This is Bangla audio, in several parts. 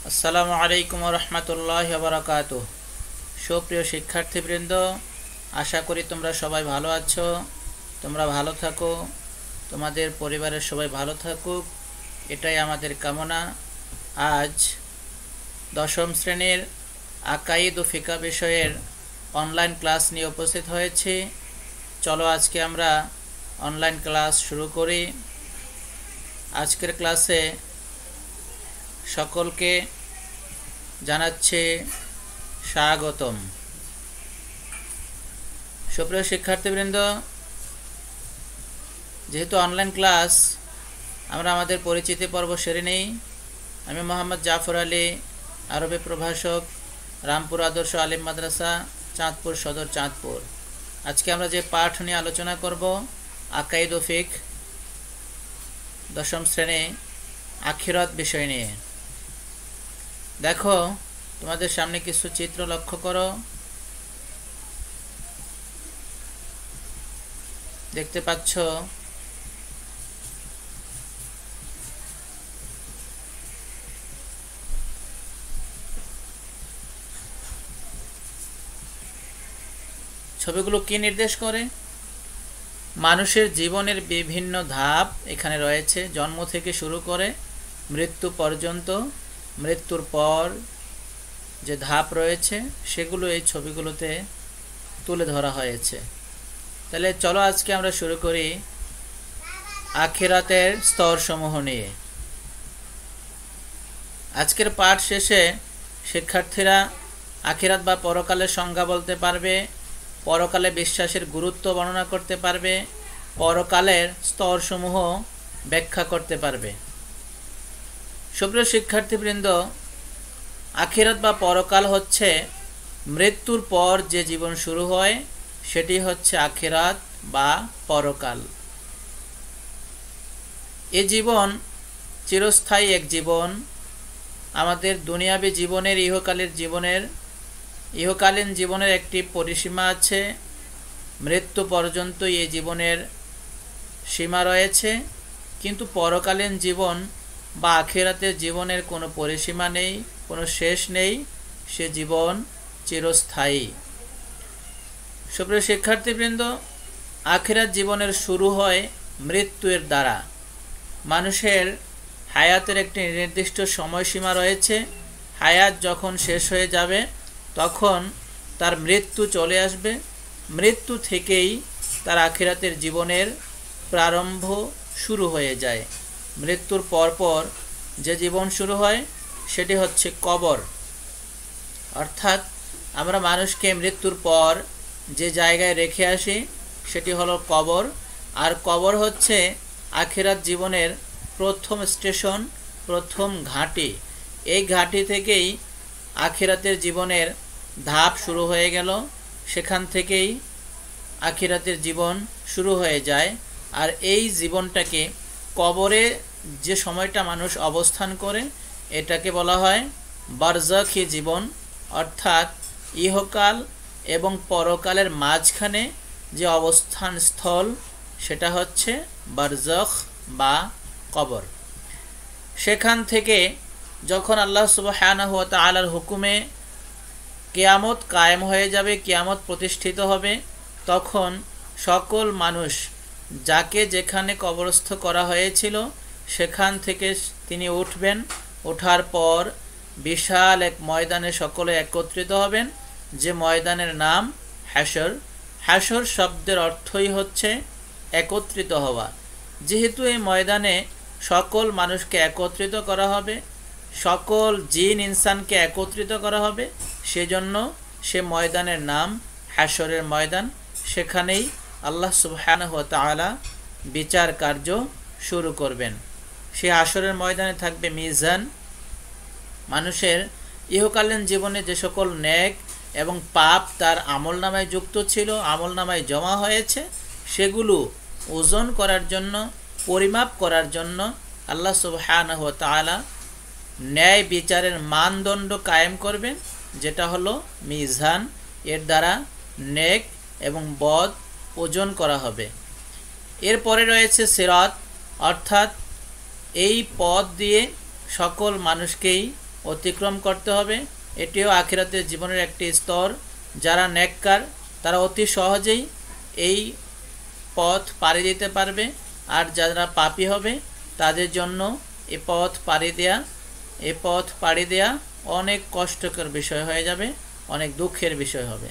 আসসালামু আলাইকুম ওয়া রাহমাতুল্লাহি ওয়া বারাকাতুহু। সুপ্রিয় শিক্ষার্থীবৃন্দ, আশা করি তোমরা সবাই ভালো আছো। তোমরা ভালো থাকো, তোমাদের পরিবারের সবাই ভালো থাকুক, এটাই আমাদের কামনা। আজ দশম শ্রেণীর আকাইদ ও ফিকহ বিষয়ের অনলাইন ক্লাস নিয়ে উপস্থিত হয়েছি। চলো আজকে আমরা অনলাইন ক্লাস শুরু করি। আজকের ক্লাসে সকলকে জানাচ্ছে স্বাগতম। সুপ্রিয় শিক্ষার্থীবৃন্দ, যেহেতু অনলাইন ক্লাস, আমরা আমাদের পরিচিতি পর্ব সেরে নেই। আমি মোহাম্মদ জাফর আলী, আরবি প্রভাষক, রামপুর আদর্শ আলিম মাদ্রাসা, চাঁদপুর সদর, চাঁদপুর। আজকে আমরা যে পাঠ নিয়ে আলোচনা করব, আকাইদ ও ফিকহ, দশম শ্রেণী, আখিরাত বিষয় নিয়ে। দেখো, তোমাদের সামনে কিছু চিত্র লক্ষ্য করো। দেখতে পাচ্ছ ছবিগুলো কি নির্দেশ করে? মানুষের জীবনের বিভিন্ন ধাপ এখানে রয়েছে, জন্ম থেকে শুরু করে মৃত্যু পর্যন্ত। মৃত্যুর পর যে ধাপ রয়েছে সেগুলো এই ছবিগুলোতে তুলে ধরা হয়েছে। তাহলে চলো আজকে আমরা শুরু করি আখিরাতের স্তরসমূহ নিয়ে। আজকের পাঠ শেষে শিক্ষার্থীরা আখিরাত বা পরকালের সংজ্ঞা বলতে পারবে, পরকালে বিশ্বাসের গুরুত্ব বর্ণনা করতে পারবে, পরকালের স্তরসমূহ ব্যাখ্যা করতে পারবে। সুপ্রিয় শিক্ষার্থীবৃন্দ, আখিরাত বা পরকাল হচ্ছে মৃত্যুর পর যে জীবন শুরু হয়, সেটি হচ্ছে আখিরাত বা পরকাল। এ জীবন চিরস্থায়ী এক জীবন। আমাদের দুনিয়াবী জীবনের ইহকালীন জীবনের একটি পরিসীমা আছে। মৃত্যু পর্যন্ত এই জীবনের সীমা রয়েছে, কিন্তু পরকালীন জীবন বা আখিরাতের জীবনের কোনো পরিসীমা নেই, কোনো শেষ নেই। সে জীবন চিরস্থায়ী। সুপ্রিয় শিক্ষার্থীবৃন্দ, আখিরাত জীবনের শুরু হয় মৃত্যুর দ্বারা। মানুষের হায়াতের একটি নির্দিষ্ট সময়সীমা রয়েছে। হায়াত যখন শেষ হয়ে যাবে তখন তার মৃত্যু চলে আসবে। মৃত্যু থেকেই তার আখিরাতের জীবনের প্রারম্ভ শুরু হয়ে যায়। মৃত্যুর পরপর যে জীবন শুরু হয় সেটি হচ্ছে কবর। অর্থাৎ আমরা মানুষকে মৃত্যুর পর যে জায়গায় রেখে আসি সেটি হলো কবর। আর কবর হচ্ছে আখিরাত জীবনের প্রথম স্টেশন, প্রথম ঘাঁটি। এই ঘাঁটি থেকেই আখিরাতের জীবনের ধাপ শুরু হয়ে গেল। সেখান থেকেই আখিরাতের জীবন শুরু হয়ে যায়। আর এই জীবনটাকে, কবরে যে সময়টা মানুষ অবস্থান করে, এটাকে বলা হয় বারজাখী জীবন। অর্থাৎ ইহকাল এবং পরকালের মাঝখানে যে অবস্থান স্থল, সেটা হচ্ছে বারজাখ বা কবর। সেখান থেকে যখন আল্লাহ সুবহানাহু ওয়া তাআলার হুকুমে কিয়ামত কায়েম হয়ে যাবে, কিয়ামত প্রতিষ্ঠিত হবে, তখন সকল মানুষ যাকে যেখানে কবরস্থ করা হয়েছিল সেখান থেকে তিনি উঠবেন। ওঠার পর বিশাল এক ময়দানে সকলে একত্রিত হবেন, যে ময়দানের নাম হাশর। হাশর শব্দের অর্থই হচ্ছে একত্রিত হওয়া। যেহেতু এই ময়দানে সকল মানুষকে একত্রিত করা হবে, সকল জিন ইনসানকে একত্রিত করা হবে, সেজন্য সে ময়দানের নাম হাশরের ময়দান। সেখানেই আল্লাহ সুবহানাহু ওয়া তাআলা বিচার কার্য শুরু করবেন। সে হাশরের ময়দানে থাকবে মিজান। মানুষের ইহকালীন জীবনে যে সকল নেক এবং পাপ তার আমলনামায় যুক্ত ছিল, আমলনামায় জমা হয়েছে, সেগুলো ওজন করার জন্য, পরিমাপ করার জন্য আল্লাহ সুবহানাহু ওয়া তাআলা ন্যায় বিচারের মানদণ্ড কায়েম করবেন, যেটা হলো মিজান। এর দ্বারা নেক এবং বদ ওজন করা হবে। এরপরে রয়েছে সিরাত, অর্থাৎ এই পথ দিয়ে সকল মানুষকেই অতিক্রম করতে হবে। এটিও আখিরাতের জীবনের একটি স্তর। যারা নেককার তারা অতি সহজেই এই পথ পাড়ি দিতে পারবে, আর যারা পাপী হবে তাদের জন্য এ পথ পাড়ি দেয়া অনেক কষ্টকর বিষয় হয়ে যাবে, অনেক দুঃখের বিষয় হবে।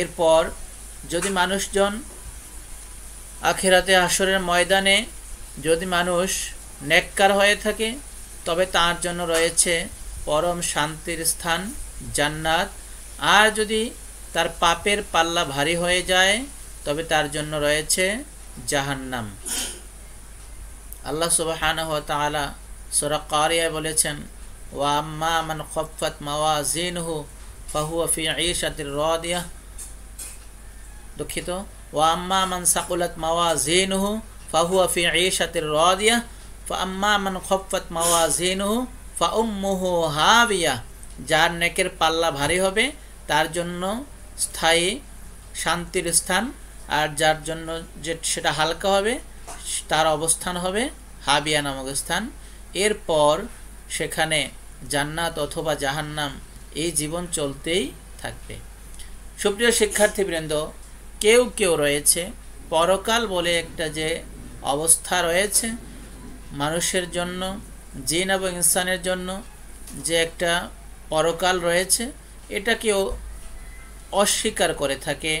এরপর যদি মানুষজন আখিরাতে হাশরের ময়দানে যদি মানুষ নেককার হয়ে থাকে, তবে তার জন্য রয়েছে পরম শান্তির স্থান জান্নাত। আর যদি তার পাপের পাল্লা ভারী হয়ে যায়, তবে তার জন্য রয়েছে জাহান্নাম। আল্লাহ সুবহানাহু ওয়া তাআলা সূরা কারিয়ায় বলেছেন, ওয়া আম্মা মান খাফফাত মাওয়াজিনহু ফাহুয়া ফি ঈশাতির রাদিয়াহ। দুঃখিত, ওয়া আম্মা মান সাকুলাত মাওয়াজিনহু ফাহুয়া ফি ঈশাতির রাদিয়াহ ফা আম্মা মান খাফফাত মাওয়াজিনহু ফা উম্মুহু হাবিয়াহ। যার নেকের পাল্লা ভারী হবে তার জন্য স্থায়ী শান্তির স্থান, আর যার জন্য সেটা হালকা হবে তার অবস্থান হবে হাবিয়া নামক স্থান। এরপর সেখানে জান্নাত অথবা জাহান্নাম, এই জীবন চলতেই থাকবে। সুপ্রিয় শিক্ষার্থীবৃন্দ, কেউ কেউ রয়েছে পরকাল বলে একটা যে অবস্থা রয়েছে মানুষের জন্য, জিন এবং ইনসানের জন্য যে একটা পরকাল রয়েছে, এটা কেউ অস্বীকার করে থাকে।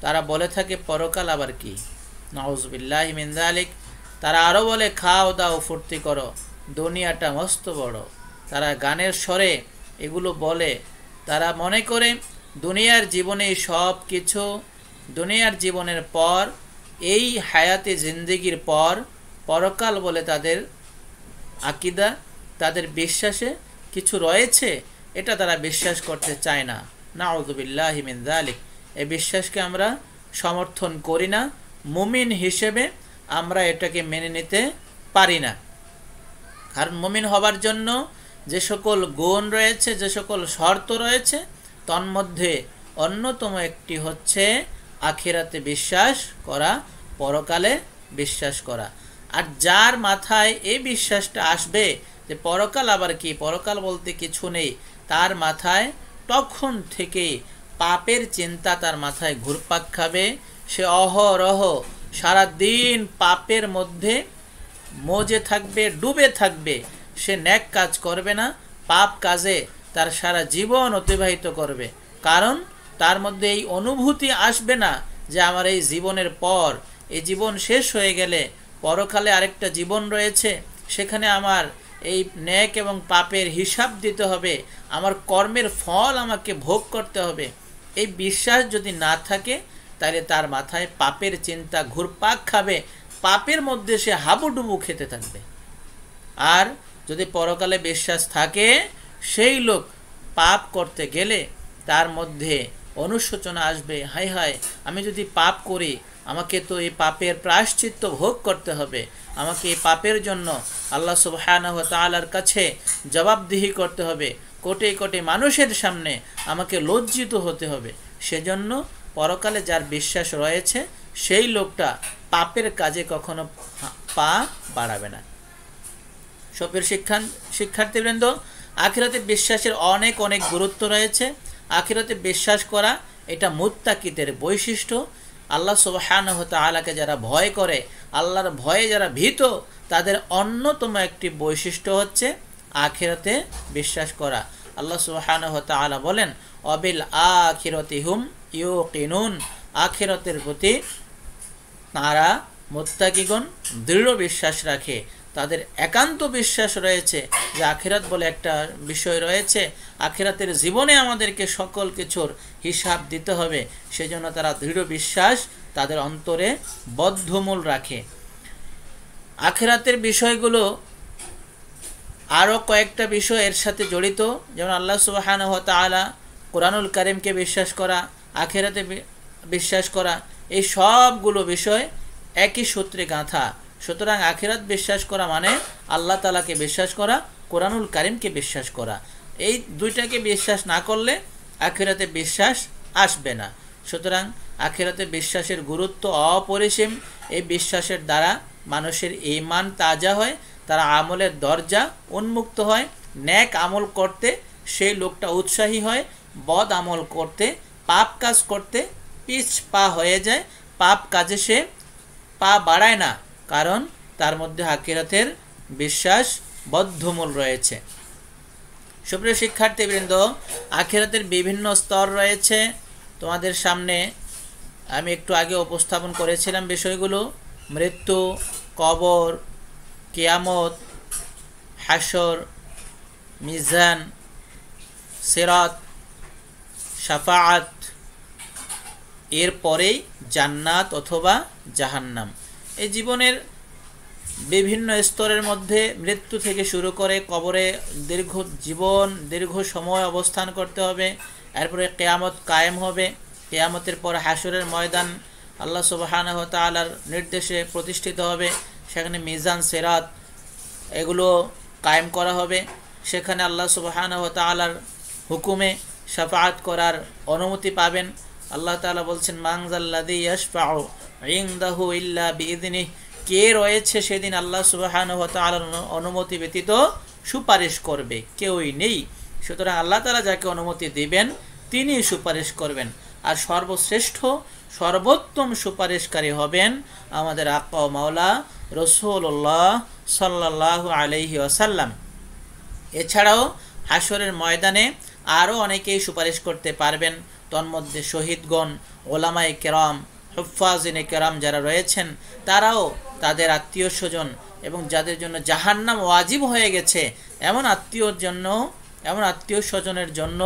তারা বলে থাকে পরকাল আবার কি, নাউযুবিল্লাহি মিন যালিক। তারা আরও বলে খাও দাও ফুর্তি করো, দুনিয়াটা মস্ত বড়। তারা গানের স্বরে এগুলো বলে। তারা মনে করে দুনিয়ার জীবনে সব কিছু, দুনিয়ার জীবনের পর, এই হায়াতে জিন্দেগির পর পরকাল বলে তাদের আকিদা, তাদের বিশ্বাসে কিছু রয়েছে, এটা তারা বিশ্বাস করতে চায় না। নাউযুবিল্লাহি মিন যালিক। এই বিশ্বাসকে আমরা সমর্থন করি না। মুমিন হিসেবে আমরা এটাকে মেনে নিতে পারি না। কারণ মুমিন হবার জন্য যে সকল গুণ রয়েছে, যে সকল শর্ত রয়েছে, তন্মধ্যে অন্যতম একটি হচ্ছে আখিরাতে বিশ্বাস করা, পরকালে বিশ্বাস করা। আর যার মাথায় এই বিশ্বাসটা আসবে যে পরকাল আবার কি, পরকাল বলতে কিছু নেই, তার মাথায় তখন থেকেই পাপের চিন্তা তার মাথায় ঘুরপাক খাবে। সে অহরহ সারা দিন পাপের মধ্যে মজে থাকবে, ডুবে থাকবে। সে নেক কাজ করবে না, পাপ কাজে তার সারা জীবন অতিবাহিত করবে। কারণ তার মধ্যে এই অনুভূতি আসবে না যে আমার এই জীবনের পর, এই জীবন শেষ হয়ে গেলে পরকালে আরেকটা জীবন রয়েছে, সেখানে আমার এই নেক এবং পাপের হিসাব দিতে হবে, আমার কর্মের ফল আমাকে ভোগ করতে হবে। এই বিশ্বাস যদি না থাকে, তাহলে তার মাথায় পাপের চিন্তা ঘুরপাক খাবে, পাপের মধ্যে সে হাবুডুবু খেতে থাকবে। আর যদি পরকালে বিশ্বাস থাকে, সেই লোক পাপ করতে গেলে তার মধ্যে অনুশোচনা আসবে, হায় হায় আমি যদি পাপ করি, আমাকে তো এই পাপের প্রায়শ্চিত্ত ভোগ করতে হবে, আমাকে এই পাপের জন্য আল্লাহ সুবহানাহু ওয়া তাআলার কাছে জবাবদিহি করতে হবে, কোটি কোটি মানুষের সামনে আমাকে লজ্জিত হতে হবে। সেজন্য পরকালে যার বিশ্বাস রয়েছে, সেই লোকটা পাপের কাজে কখনো পা বাড়াবে না। সবের শিক্ষার্থীবৃন্দ, আখিরাতে বিশ্বাসের অনেক অনেক গুরুত্ব রয়েছে। আখিরাতে বিশ্বাস করা এটা মুত্তাকিদের বৈশিষ্ট্য। আল্লাহ সুবহানাহু ওয়া তাআলাকে যারা ভয় করে, আল্লাহর ভয়ে যারা ভীত, তাদের অন্যতম একটি বৈশিষ্ট্য হচ্ছে আখিরাতে বিশ্বাস করা। আল্লাহ সুবহানাহু ওয়া তাআলা বলেন, অবিল আখিরাতি হুম ইউকিনুন। আখিরাতের প্রতি তারা মুত্তাকিগণ দৃঢ় বিশ্বাস রাখে, তাদের একান্ত বিশ্বাস রয়েছে যে আখিরাত বলে একটা বিষয় রয়েছে, আখিরাতের জীবনে আমাদেরকে সকল কিছুর হিসাব দিতে হবে। সেজন্য তারা দৃঢ় বিশ্বাস তাদের অন্তরে বদ্ধমূল রাখে। আখিরাতের বিষয়গুলো আরও কয়েকটা বিষয় এর সাথে জড়িত, যেমন আল্লাহ সুবহানাহু ওয়া তাআলা, কোরআনুল কারীমকে বিশ্বাস করা, আখিরাতে বিশ্বাস করা, এই সবগুলো বিষয় একই সূত্রে গাঁথা। সুতরাং আখিরাত বিশ্বাস করা মানে আল্লাহ তাআলাকে বিশ্বাস করা, কোরআনুল কারীমকে বিশ্বাস করা। এই দুইটাকে বিশ্বাস না করলে আখিরাতে বিশ্বাস আসবে না। সুতরাং আখিরাতে বিশ্বাসের গুরুত্ব অপরিসীম। এই বিশ্বাসের দ্বারা মানুষের ঈমান তাজা হয়, তার আমলের দরজা উন্মুক্ত হয়, ন্যাক আমল করতে সেই লোকটা উৎসাহী হয়, বদ আমল করতে, পাপ কাজ করতে পিছ পা হয়ে যায়, পাপ কাজে সে পা বাড়ায় না, কারণ তার মধ্যে আখিরাতের বিশ্বাস বদ্ধমূল রয়েছে। সুপ্রিয় শিক্ষার্থীবৃন্দ, আখিরাতের বিভিন্ন স্তর রয়েছে। তোমাদের সামনে আমি একটু আগে উপস্থাপন করেছিলাম বিষয়গুলো: মৃত্যু, কবর, কিয়ামত, হাসর, মিজান, সিরাত, শাফাআত, এরপরেই জান্নাত অথবা জাহান্নাম। এই জীবনের বিভিন্ন স্তরের মধ্যে মৃত্যু থেকে শুরু করে কবরে দীর্ঘ সময় অবস্থান করতে হবে, এরপরে কিয়ামত কায়েম হবে, কিয়ামতের পর হাসরের ময়দান আল্লাহ সুবহানাহু ওয়া তাআলার নির্দেশে প্রতিষ্ঠিত হবে, সেখানে মিজান, সিরাত এগুলো কায়েম করা হবে, সেখানে আল্লাহ সুবহানাহু ওয়া তাআলার হুকুমে শাফাআত করার অনুমতি পাবেন। আল্লাহ তাআলা বলছেন, মান যাল্লাযী ইয়াশফাউ ইনদাহু ইল্লা বিইযনিহি, কে রয়েছে সেদিন আল্লাহ সুবহানাহু ওয়া তাআলার অনুমতি ব্যতীত সুপারিশ করবে? কেউই নেই। সুতরাং আল্লাহ তাআলা যাকে অনুমতি দিবেন তিনি সুপারিশ করবেন, আর সর্বশ্রেষ্ঠ সর্বোত্তম সুপারিশকারী হবেন আমাদের আকা ও মাওলা রাসূলুল্লাহ সাল্লাল্লাহু আলাইহি ওয়াসাল্লাম। এছাড়াও হাসরের ময়দানে আরও অনেকেই সুপারিশ করতে পারবেন। তন্মধ্যে শহীদগণ, ওলামায়ে কেরাম, হুফাজিনে কেরাম যারা রয়েছেন তারাও তাদের আত্মীয় স্বজন এবং যাদের জন্য জাহান্নাম ওয়াজিব হয়ে গেছে এমন আত্মীয় স্বজনের জন্য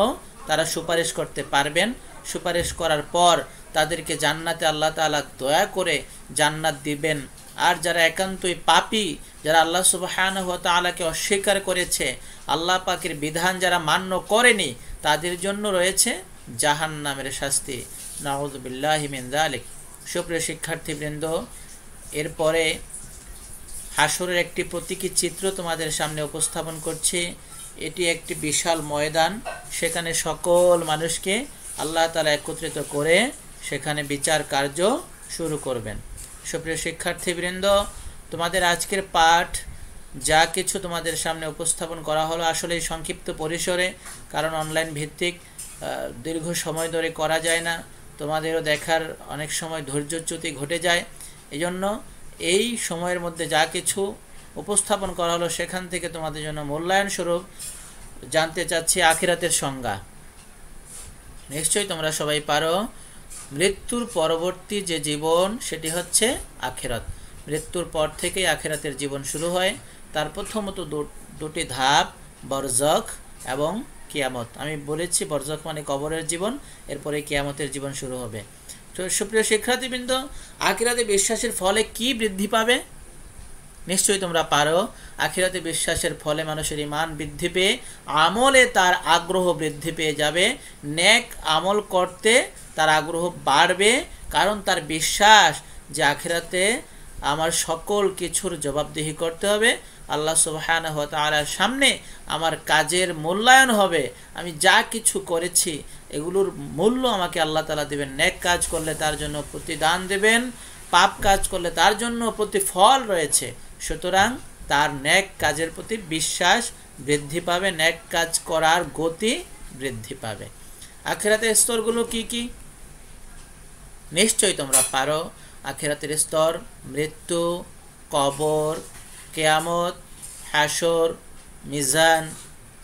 তারা সুপারিশ করতে পারবেন। সুপারিশ করার পর তাদেরকে জান্নাতে আল্লাহ তাআলা দয়া করে জান্নাত দিবেন। আর যারা একান্তই পাপী, যারা আল্লাহ সুবহানাহু ওয়া তাআলাকে অস্বীকার করেছে, আল্লাহ পাকের বিধান যারা মান্য করেনি, তাদের জন্য রয়েছে জাহান্নামের শাস্তি। নাউযু বিল্লাহি মিন যালিক। সুপ্রিয় শিক্ষার্থীবৃন্দ, এরপরে হাসরের একটি প্রতীকী চিত্র তোমাদের সামনে উপস্থাপন করছি। এটি একটি বিশাল ময়দান, সেখানে সকল মানুষকে আল্লাহ তাআলা একত্রিত করে সেখানে বিচার কার্য শুরু করবেন। সুপ্রিয় শিক্ষার্থীবৃন্দ, তোমাদের আজকের পাঠ যা কিছু তোমাদের সামনে উপস্থাপন করা হলো আসলে সংক্ষিপ্ত পরিসরে, কারণ অনলাইন ভিত্তিক দীর্ঘ সময় ধরে করা যায় না, তোমাদেরও দেখার অনেক সময় ধৈর্যচ্যুতি ঘটে যায়। এজন্য এই সময়ের মধ্যে যা কিছু উপস্থাপন করা হলো সেখান থেকে তোমাদের জন্য মূল্যায়ন স্বরূপ জানতে চাচ্ছি আখিরাতের সংজ্ঞা। নিশ্চয়ই তোমরা সবাই পারো, মৃত্যুর পরবর্তী যে জীবন সেটি হচ্ছে আখিরাত। মৃত্যুর পর থেকেই আখিরাতের জীবন শুরু হয়। তার প্রথমত দুটি ধাপ, বরজখ এবং কিয়ামত। আমি বলেছি বরজখ মানে কবরের জীবন, এরপরে কিয়ামতের জীবন শুরু হবে। তো সুপ্রিয় শিক্ষার্থীবৃন্দ, আখিরাতে বিশ্বাসের ফলে কি বৃদ্ধি পাবে? নিশ্চয়ই তোমরা পারো, আখিরাতে বিশ্বাসের ফলে মানুষের ঈমান বৃদ্ধি পেয়ে আমলে তার আগ্রহ বৃদ্ধি পেয়ে যাবে, নেক আমল করতে তার আগ্রহ বাড়বে, কারণ তার বিশ্বাস যে আখিরাতে আমার সকল কিছুর জবাবদিহি করতে হবে, আল্লাহ সুবহানাহু ওয়া তাআলার সামনে আমার কাজের মূল্যায়ন হবে, আমি যা কিছু করেছি এগুলোর মূল্য আমাকে আল্লাহ তাআলা দেবেন। নেক কাজ করলে তার জন্য প্রতিদান দেবেন, পাপ কাজ করলে তার জন্য প্রতিফল রয়েছে। সুতরাং তার নেক কাজের প্রতি বিশ্বাস বৃদ্ধি পাবে, নেক কাজ করার গতি বৃদ্ধি পাবে। আখিরাতের স্তরগুলো কি কি? নিশ্চয়ই তোমরা পারো। আখিরাতের স্তর মৃত্যু, কবর, কিয়ামত, হাসর, মিজান,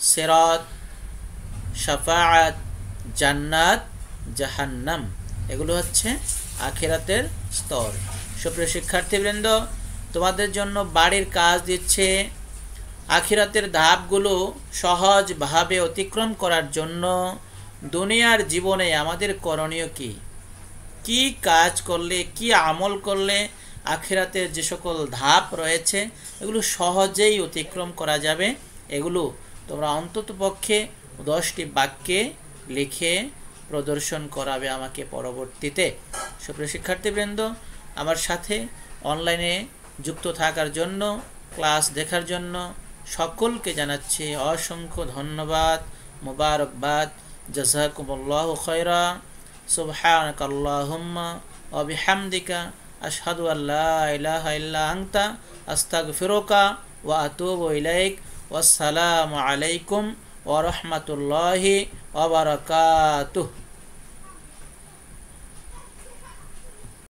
সিরাত, শাফাআত, জান্নাত, জাহান্নাম, এগুলো হচ্ছে আখিরাতের স্তর। সুপ্রিয় শিক্ষার্থীবৃন্দ, তোমাদের জন্য বাড়ির কাজ দিচ্ছে। আখিরাতের ধাপগুলো সহজভাবে অতিক্রম করার জন্য দুনিয়ার জীবনে আমাদের করণীয় কি? কি কাজ করলে, কি আমল করলে আখিরাতের যে সকল ধাপ রয়েছে এগুলো সহজেই অতিক্রম করা যাবে, এগুলো তোমরা অন্ততপক্ষে 10টি বাক্যে লিখে প্রদর্শন করাবে আমাকে পরবর্তীতে। সুপ্রিয় শিক্ষার্থীবৃন্দ, আমার সাথে অনলাইনে যুক্ত থাকার জন্য, ক্লাস দেখার জন্য সকলকে জানাচ্ছি অসংখ্য ধন্যবাদ, মুবারকবাদ। জাযাকুমুল্লাহু খায়রা। সুবহানাকাল্লাহুম্মা ওয়া বিহামদিকা আশহাদু আল্লা ইলাহা ইল্লা আনতা আস্তাগফিরুকা ওয়া আতুবু ইলাইক। ওয়াসসালামু আলাইকুম ওয়া রাহমাতুল্লাহি ওয়া বারাকাতুহু।